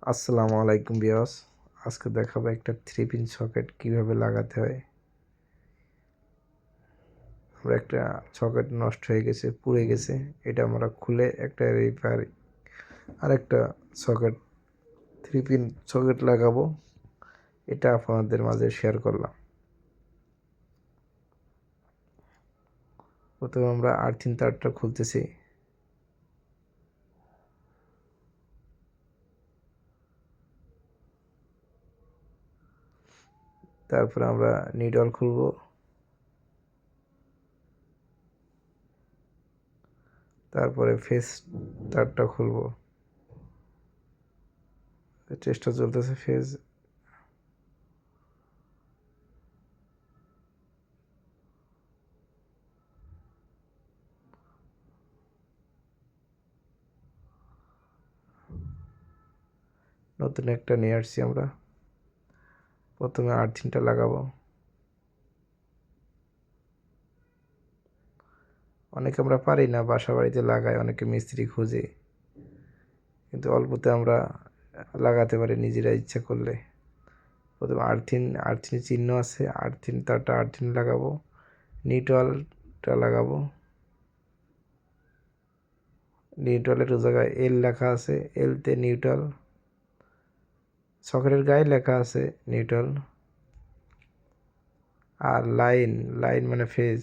আসসালামু আলাইকুম ভিউয়ার্স। আজকে দেখাবো একটা 3 পিন সকেট কিভাবে লাগাতে হয়। আমরা একটা সকেট নষ্ট হয়ে গেছে, পুড়ে গেছে, এটা আমরা খুলে একটা আরেকটা সকেট 3 পিন সকেট লাগাবো। এটা আপনাদের মাঝে শেয়ার করলাম। প্রথমে আমরা আর্থিং তারটা খুলতেছি। তারপরে আমরা নিডল খুলবো। তারপরে ফেস তারটা খুলবো। চেষ্টা চলতেছে ফেজ। নতুন একটা নিয়ে আসছি আমরা। প্রথমে আর্থিংটা লাগাবো। অনেকে আমরা পারি না, বাসা বাড়িতে লাগাই, অনেকে মিস্ত্রি খুঁজে, কিন্তু অল্পতে আমরা লাগাতে পারি নিজেরা ইচ্ছা করলে। প্রথমে আর্থিন চিহ্ন আছে, আর্থিন তারটা আর্থিন লাগাবো। নিউট্রালটা লাগাবো। নিউট্রালের জায়গায় এল লেখা আছে, এলতে নিউট্রাল। সকেটের গায়ে লেখা আছে নিউট্রাল। আর লাইন, লাইন মানে ফেজ।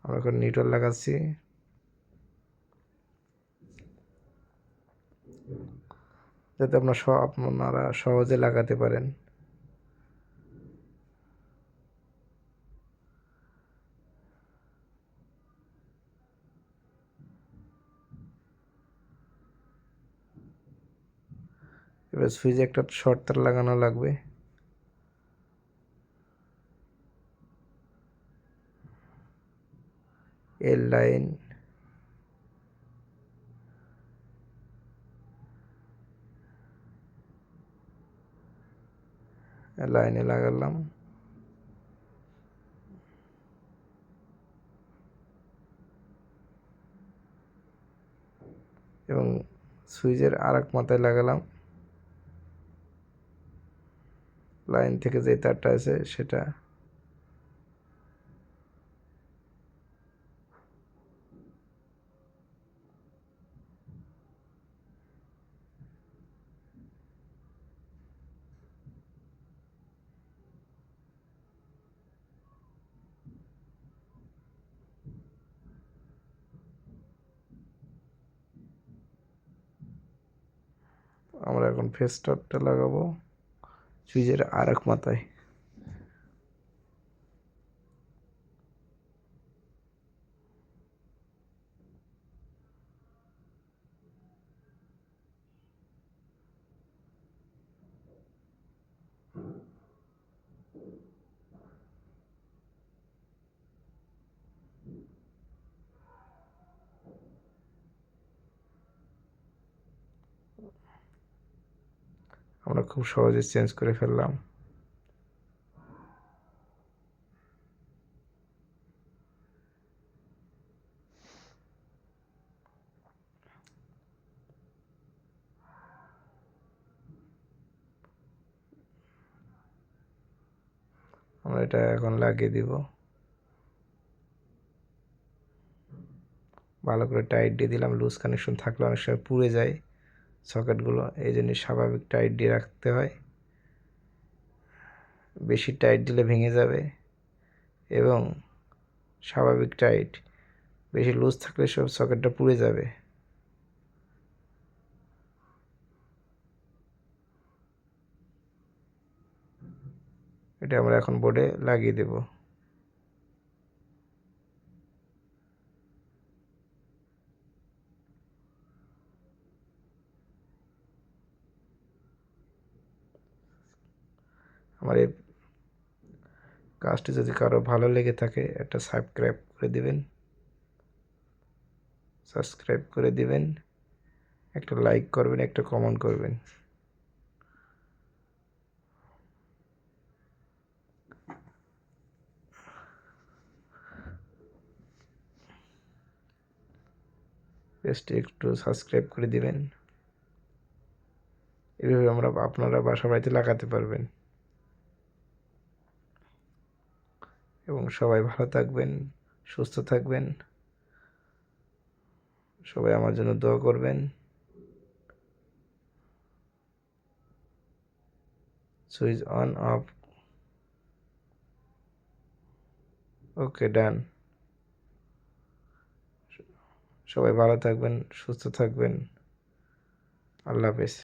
আমরা এখন নিউট্রাল লাগাচ্ছি। যাতে আপনারা সহজে লাগাতে পারেন। এবার সুইচে একটা শর্ট তার লাগানো লাগবে। এল লাইন, লাইনে লাগালাম। এবং সুইচের আরেক মাথায় লাগালাম। লাইন থেকে যে তারটা আছে সেটা। আমরা এখন ফেস স্টারটা লাগাবো সুইচের আরেক মাথায়। আমরা খুব সহজে চেঞ্জ করে ফেললাম। আমরা এটা এখন লাগিয়ে দিব। ভালো করে টাইট দিয়ে দিলাম। লুজ কানেকশন থাকলে অনেক সময় পুড়ে যায় সকেটগুলো, এই জন্য স্বাভাবিক টাইট দিয়ে রাখতে হয়। বেশি টাইট দিলে ভেঙে যাবে, এবং স্বাভাবিক টাইট। বেশি লুজ থাকলে সব সকেটটা পুড়ে যাবে। এটা আমরা এখন বোর্ডে লাগিয়ে দেব। আমার এই কাজটি যদি কারো ভালো লেগে থাকে, একটা সাবস্ক্রাইব করে দিবেন, একটা লাইক করবেন, একটা কমেন্ট করবেন। পেজটি একটু সাবস্ক্রাইব করে দিবেন। এভাবে আপনারা বাসা বাড়িতে লাগাতে পারবেন। এবং সবাই ভালো থাকবেন, সুস্থ থাকবেন। সবাই আমার জন্য দোয়া করবেন। Switch on off. Okay, done. সবাই ভালো থাকবেন, সুস্থ থাকবেন। আল্লাহ হাফেজ।